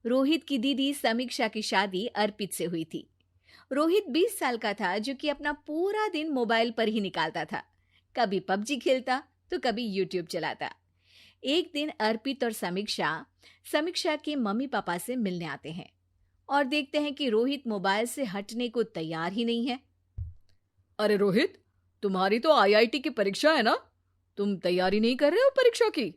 रोहित की दीदी समीक्षा की शादी अर्पित से हुई थी। रोहित 20 साल का था जो कि अपना पूरा दिन मोबाइल पर ही निकालता था। कभी पबजी खेलता तो कभी यूट्यूब चलाता। एक दिन अर्पित और समीक्षा समीक्षा के मम्मी पापा से मिलने आते हैं और देखते हैं कि रोहित मोबाइल से हटने को तैयार ही नहीं है। अरे रोहित, तुम्हारी तो आईआईटी की परीक्षा है ना? तुम तैयारी नहीं कर रहे हो परीक्षा की?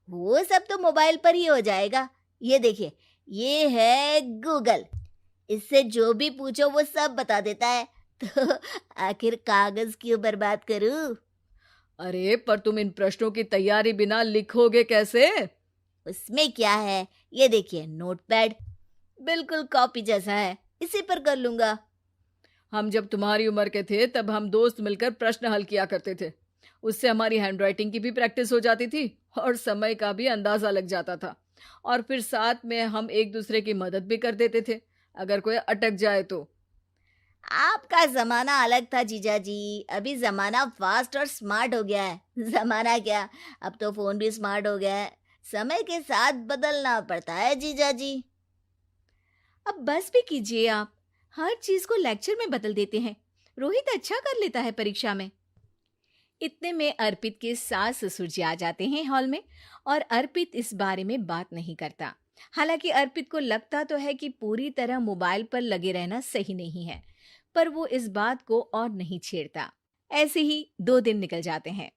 वो सब तो मोबाइल पर ही हो जाएगा। ये देखिए, ये है गूगल। इससे जो भी पूछो वो सब बता देता है। तो आखिर कागज क्यों बर्बाद करूं? अरे पर तुम इन प्रश्नों की तैयारी बिना लिखोगे कैसे? उसमें क्या है, ये देखिए नोटपैड, बिल्कुल कॉपी जैसा है, इसी पर कर लूंगा। हम जब तुम्हारी उम्र के थे तब हम दोस्त मिलकर प्रश्न हल किया करते थे। उससे हमारी हैंडराइटिंग की भी प्रैक्टिस हो जाती थी और समय का भी अंदाजा लग जाता था। और फिर साथ में हम एक दूसरे की मदद भी कर देते थे अगर कोई अटक जाए तो। आपका जमाना अलग था जीजा जी। अभी जमाना फास्ट और स्मार्ट हो गया है। जमाना क्या, अब तो फोन भी स्मार्ट हो गया है। समय के साथ बदलना पड़ता है जीजा जी। अब बस भी कीजिए आप, हर चीज को लेक्चर में बदल देते हैं। रोहित अच्छा कर लेता है परीक्षा में। इतने में अर्पित के सास ससुर जी आ जाते हैं हॉल में और अर्पित इस बारे में बात नहीं करता। हालांकि अर्पित को लगता तो है कि पूरी तरह मोबाइल पर लगे रहना सही नहीं है, पर वो इस बात को और नहीं छेड़ता। ऐसे ही 2 दिन निकल जाते हैं।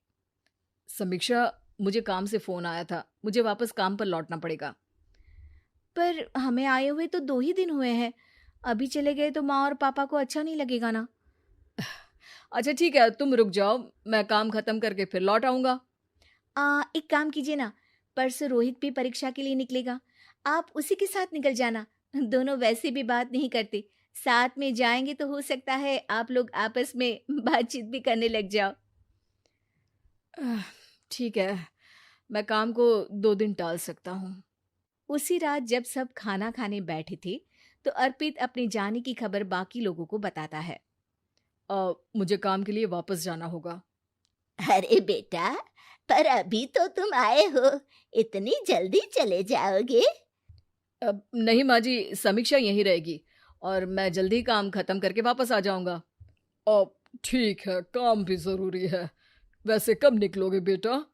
समीक्षा, मुझे काम से फोन आया था, मुझे वापस काम पर लौटना पड़ेगा। पर हमें आए हुए तो 2 ही दिन हुए हैं। अभी चले गए तो माँ और पापा को अच्छा नहीं लगेगा ना। अच्छा ठीक है, तुम रुक जाओ, मैं काम खत्म करके फिर लौट आऊंगा। एक काम कीजिए ना, परसों रोहित भी परीक्षा के लिए निकलेगा, आप उसी के साथ निकल जाना। दोनों वैसे भी बात नहीं करते, साथ में जाएंगे तो हो सकता है आप लोग आपस में बातचीत भी करने लग जाओ। आह, ठीक है, मैं काम को 2 दिन टाल सकता हूँ। उसी रात जब सब खाना खाने बैठे थे तो अर्पित अपने जाने की खबर बाकी लोगों को बताता है। मुझे काम के लिए वापस जाना होगा। अरे बेटा, पर अभी तो तुम आए हो, इतनी जल्दी चले जाओगे? नहीं माँ जी, समीक्षा यहीं रहेगी और मैं जल्दी काम खत्म करके वापस आ जाऊंगा। ठीक है, काम भी जरूरी है। वैसे कब निकलोगे बेटा?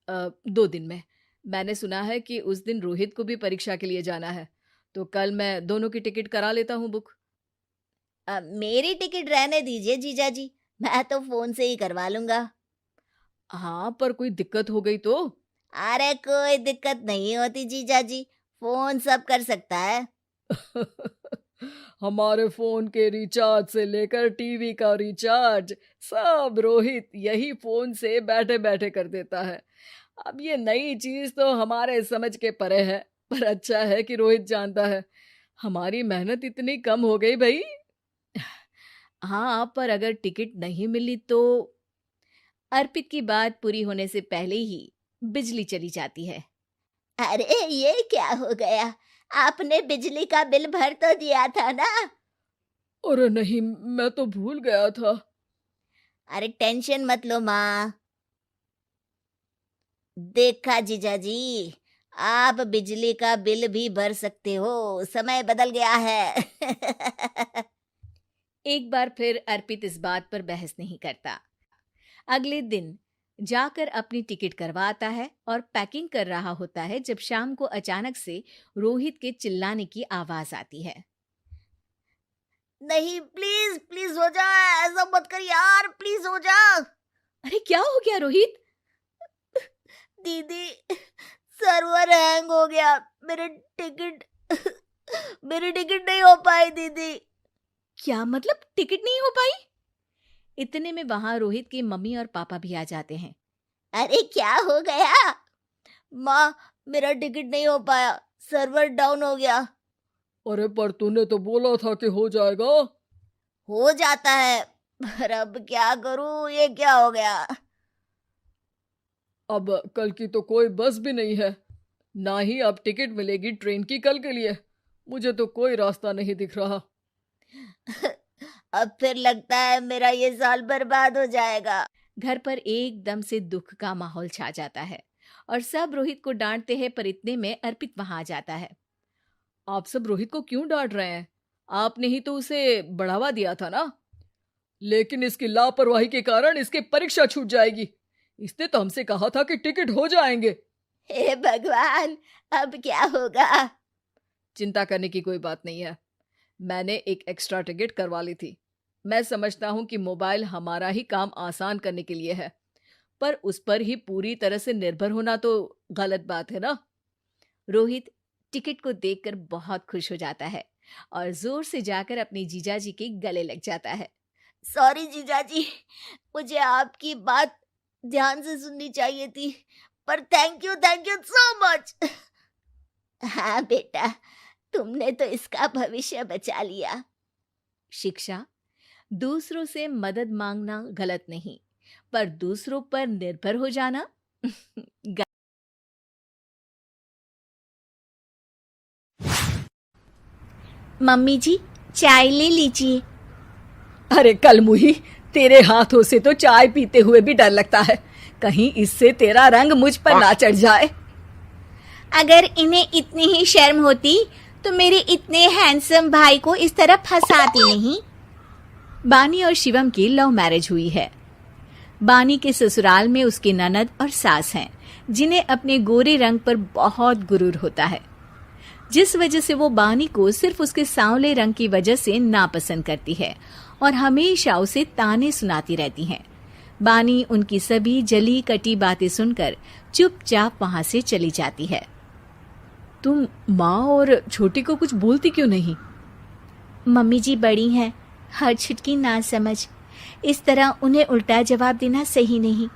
2 दिन में। मैंने सुना है कि उस दिन रोहित को भी परीक्षा के लिए जाना है, तो कल मैं दोनों की टिकट करा लेता हूँ बुक। मेरी टिकट रहने दीजिए जीजा जी, मैं तो फोन से ही करवा लूंगा। हाँ, पर कोई दिक्कत हो गई तो? अरे कोई दिक्कत नहीं होती जीजा जी, फोन सब कर सकता है। हमारे फोन के रिचार्ज से लेकर टीवी का रिचार्ज सब रोहित यही फोन से बैठे बैठे कर देता है। अब ये नई चीज तो हमारे समझ के परे है, पर अच्छा है कि रोहित जानता है। हमारी मेहनत इतनी कम हो गई भाई। हाँ, पर अगर टिकट नहीं मिली तो? अर्पित की बात पूरी होने से पहले ही बिजली चली जाती है। अरे ये क्या हो गया, आपने बिजली का बिल भर तो दिया था ना? अरे नहीं, मैं तो भूल गया था। अरे टेंशन मत लो माँ। देखा जीजा जी, आप बिजली का बिल भी भर सकते हो, समय बदल गया है। एक बार फिर अर्पित इस बात पर बहस नहीं करता। अगले दिन जाकर अपनी टिकट करवाता है और पैकिंग कर रहा होता है जब शाम को अचानक से रोहित के चिल्लाने की आवाज आती है। नहीं, प्लीज प्लीज हो जा, ऐसा मत कर यार, प्लीज हो जा। अरे क्या हो गया रोहित? दीदी, सर्वर हैंग हो गया, टिकट मेरी टिकट नहीं हो पाई दीदी। क्या मतलब टिकट नहीं हो पाई? इतने में वहां रोहित के मम्मी और पापा भी आ जाते हैं। अरे क्या हो गया? माँ, मेरा टिकट नहीं हो पाया, सर्वर डाउन हो गया। अरे पर तूने तो बोला था कि हो जाएगा। हो जाता है, पर अब क्या करूं, ये क्या हो गया? अब कल की तो कोई बस भी नहीं है, ना ही अब टिकट मिलेगी ट्रेन की कल के लिए। मुझे तो कोई रास्ता नहीं दिख रहा। अब फिर लगता है मेरा ये साल बर्बाद हो जाएगा। घर पर एकदम से दुख का माहौल छा जाता है और सब रोहित को डांटते हैं, पर इतने में अर्पित वहां आ जाता है। आप सब रोहित को क्यों डांट रहे हैं? आपने ही तो उसे बढ़ावा दिया था ना। लेकिन इसकी लापरवाही के कारण इसकी परीक्षा छूट जाएगी। इसने तो हमसे कहा था कि टिकट हो जाएंगे। हे भगवान, अब क्या होगा? चिंता करने की कोई बात नहीं है। मैंने एक एक्स्ट्रा टिकट करवा ली थी। मैं समझता हूँ कि मोबाइल हमारा ही काम आसान करने के लिए है, पर उस पर ही पूरी तरह से निर्भर होना तो गलत बात है ना। रोहित टिकट को देखकर बहुत खुश हो जाता है और जोर से जाकर अपने जीजाजी के गले लग जाता है। सॉरी जीजाजी, मुझे आपकी बात ध्यान से सुननी चाहिए थी, पर थैंक यू सो मच। हाँ बेटा, तुमने तो इसका भविष्य बचा लिया। शिक्षा, दूसरों से मदद मांगना गलत नहीं, पर दूसरों पर निर्भर हो जाना मम्मी जी, चाय ले लीजिए। अरे कल मुही, तेरे हाथों से तो चाय पीते हुए भी डर लगता है, कहीं इससे तेरा रंग मुझ पर ना चढ़ जाए। अगर इन्हें इतनी ही शर्म होती तो मेरे इतने हैंडसम भाई को इस तरह फंसाती नहीं। बानी और शिवम की लव मैरिज हुई है। बानी के ससुराल में उसकी ननद और सास हैं, जिन्हें अपने गोरे रंग पर बहुत गुरूर होता है, जिस वजह से वो बानी को सिर्फ उसके सांवले रंग की वजह से नापसंद करती है और हमेशा उसे ताने सुनाती रहती हैं। बानी उनकी सभी जली कटी बातें सुनकर चुपचाप वहां से चली जाती है। तुम माँ और छोटी को कुछ बोलती क्यों नहीं? मम्मी जी बड़ी हैं, हर छुटकी ना समझ, इस तरह उन्हें उल्टा जवाब देना सही नहीं।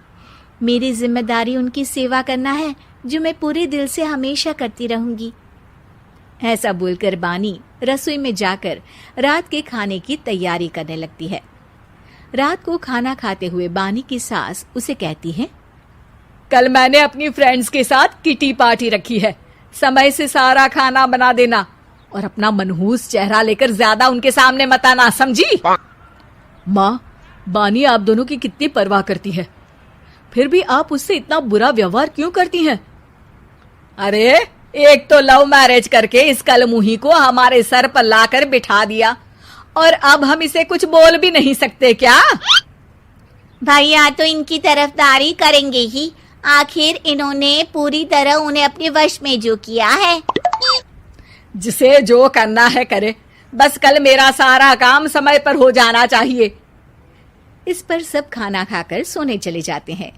मेरी जिम्मेदारी उनकी सेवा करना है, जो मैं पूरे दिल से हमेशा करती रहूंगी। ऐसा बोलकर बानी रसोई में जाकर रात के खाने की तैयारी करने लगती है। रात को खाना खाते हुए बानी की सास उसे कहती है, कल मैंने अपनी फ्रेंड्स के साथ किटी पार्टी रखी है, समय से सारा खाना बना देना और अपना मनहूस चेहरा लेकर ज्यादा उनके सामने मत आना, समझी? माँ, बानी आप दोनों की कितनी परवाह करती है, फिर भी आप उससे इतना बुरा व्यवहार क्यों करती हैं? अरे एक तो लव मैरिज करके इस कलमुही को हमारे सर पर लाकर बिठा दिया और अब हम इसे कुछ बोल भी नहीं सकते क्या? भैया तो इनकी तरफदारी करेंगे ही, आखिर इन्होंने पूरी तरह उन्हें अपने वश में जो किया है। जिसे जो करना है करे, बस कल मेरा सारा काम समय पर हो जाना चाहिए। इस पर सब खाना खाकर सोने चले जाते हैं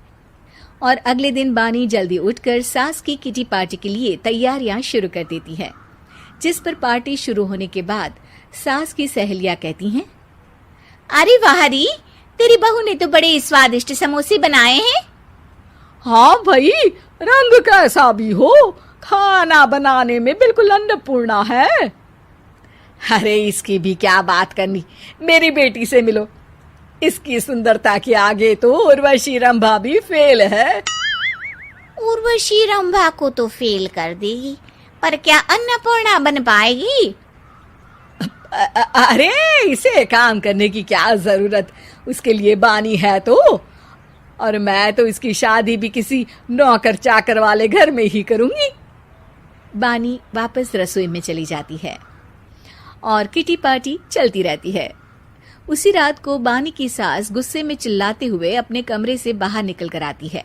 और अगले दिन बानी जल्दी उठकर सास की किटी पार्टी के लिए तैयारियां शुरू कर देती है, जिस पर पार्टी शुरू होने के बाद सास की सहेलियां कहती हैं, अरे वाह री, तेरी बहू ने तो बड़े स्वादिष्ट समोसे बनाए हैं। हाँ भाई, रंग कैसा भी हो, खाना बनाने में बिल्कुल अन्नपूर्णा है। अरे इसकी भी क्या बात करनी, मेरी बेटी से मिलो, इसकी सुंदरता के आगे तो उर्वशी रंभा भी फेल है। उर्वशी रंभा को तो फेल कर देगी, पर क्या अन्नपूर्णा बन पाएगी? अरे इसे काम करने की क्या जरूरत, उसके लिए बानी है तो, और मैं तो इसकी शादी भी किसी नौकर चाकर वाले घर में ही करूंगी। बानी वापस रसोई में चली जाती है और किटी पार्टी चलती रहती है। उसी रात को बानी की सास गुस्से में चिल्लाते हुए अपने कमरे से बाहर निकल कर आती है।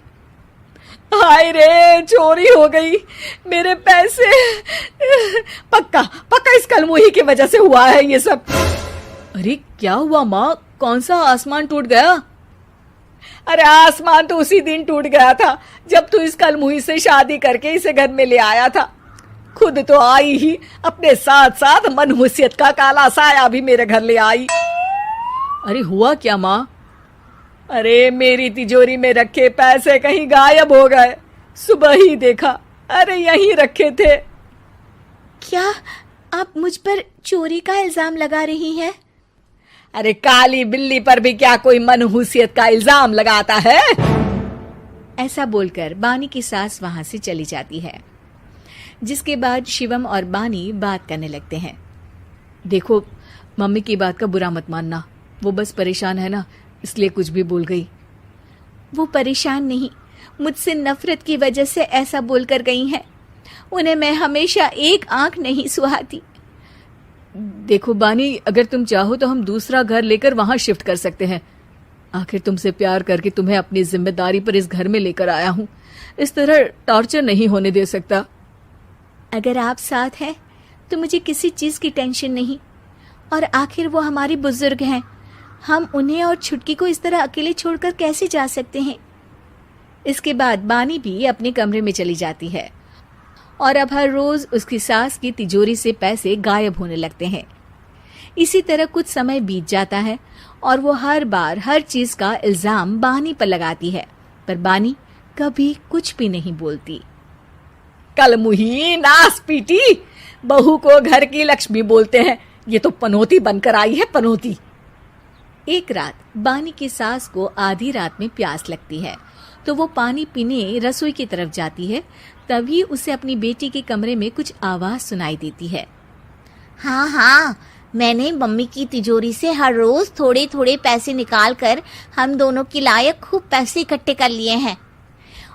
हाय रे, चोरी हो गई मेरे पैसे, पक्का इस कलमुही की वजह से हुआ है ये सब। अरे क्या हुआ माँ, कौन सा आसमान टूट गया? अरे आसमान तो उसी दिन टूट गया था जब तू इस कलमुही से शादी करके इसे घर में ले आया था। खुद तो आई ही, अपने साथ साथ मनहूसियत का काला साया भी मेरे घर ले आई। अरे हुआ क्या माँ? अरे मेरी तिजोरी में रखे पैसे कहीं गायब हो गए, सुबह ही देखा, अरे यहीं रखे थे। क्या आप मुझ पर चोरी का इल्जाम लगा रही हैं? अरे काली बिल्ली पर भी क्या कोई मनहूसियत का इल्जाम लगाता है? ऐसा बोलकर बानी की सास वहां से चली जाती है, जिसके बाद शिवम और बानी बात करने लगते हैं। देखो, मम्मी की बात का बुरा मत मानना, वो बस परेशान है ना, इसलिए कुछ भी बोल गई। वो परेशान नहीं, मुझसे नफरत की वजह से ऐसा बोलकर गई हैं। उन्हें मैं हमेशा एक आंख नहीं सुहाती। देखो बानी, अगर तुम चाहो तो हम दूसरा घर लेकर वहां शिफ्ट कर सकते हैं। आखिर तुमसे प्यार करके तुम्हें अपनी जिम्मेदारी पर इस घर में लेकर आया हूं। इस तरह टॉर्चर नहीं होने दे सकता। अगर आप साथ हैं तो मुझे किसी चीज़ की टेंशन नहीं। और आखिर वो हमारी बुजुर्ग हैं, हम उन्हें और छुटकी को इस तरह अकेले छोड़कर कैसे जा सकते हैं। इसके बाद बानी भी अपने कमरे में चली जाती है और अब हर रोज उसकी सास की तिजोरी से पैसे गायब होने लगते हैं। इसी तरह कुछ समय बीत जाता है और वो हर बार हर चीज का इल्जाम बानी पर लगाती है, पर बानी कभी कुछ भी नहीं बोलती। कल मुही नास पीटी, बहू को घर की लक्ष्मी बोलते हैं। ये तो पनौती बनकर आई है, पनौती। एक रात बानी की सास को आधी रात में प्यास लगती है तो वो पानी पीने रसोई की तरफ जाती है। तभी उसे अपनी बेटी के कमरे में कुछ आवाज सुनाई देती है। हाँ हाँ, मैंने मम्मी की तिजोरी से हर रोज थोड़े थोड़े पैसे निकाल कर हम दोनों के लायक खूब पैसे इकट्ठे कर लिए हैं।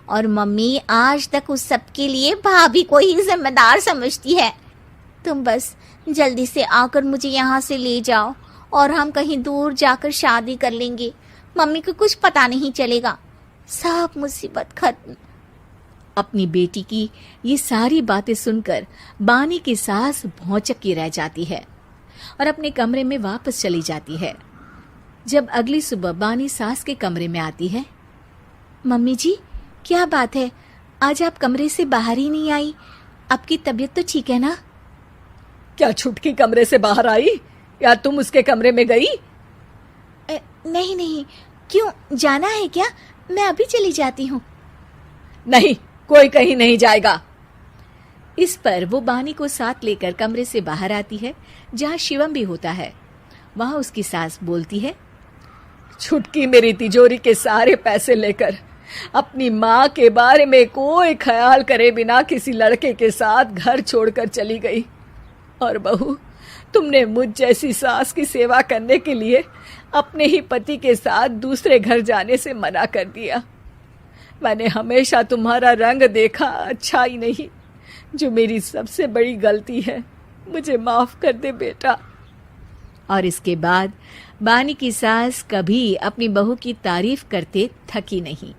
और मम्मी आज तक उस सब के लिए भाभी को ही जिम्मेदार समझती है। तुम बस जल्दी से आकर मुझे यहाँ से ले जाओ और हम कहीं दूर जाकर शादी कर लेंगे। मम्मी को कुछ पता नहीं चलेगा, सब मुसीबत खत्म। अपनी बेटी की ये सारी बातें सुनकर बानी की सास भौंचक्की रह जाती है और अपने कमरे में वापस चली जाती है। जब अगली सुबह बानी सास के कमरे में आती है, मम्मी जी क्या बात है, आज आप कमरे से बाहर ही नहीं आई? आपकी तबीयत तो ठीक है ना? क्या छुटकी कमरे से बाहर आई या तुम उसके कमरे में गई? नहीं नहीं, क्यों, जाना है क्या? मैं अभी चली जाती हूँ। नहीं, कोई कहीं नहीं जाएगा। इस पर वो बानी को साथ लेकर कमरे से बाहर आती है जहाँ शिवम भी होता है। वहाँ उसकी सास बोलती है, छुटकी मेरी तिजोरी के सारे पैसे लेकर अपनी माँ के बारे में कोई ख्याल करे बिना किसी लड़के के साथ घर छोड़कर चली गई। और बहू, तुमने मुझ जैसी सास की सेवा करने के लिए अपने ही पति के साथ दूसरे घर जाने से मना कर दिया। मैंने हमेशा तुम्हारा रंग देखा अच्छा ही नहीं, जो मेरी सबसे बड़ी गलती है। मुझे माफ कर दे बेटा। और इसके बाद बानी की सास कभी अपनी बहू की तारीफ करते थकी नहीं।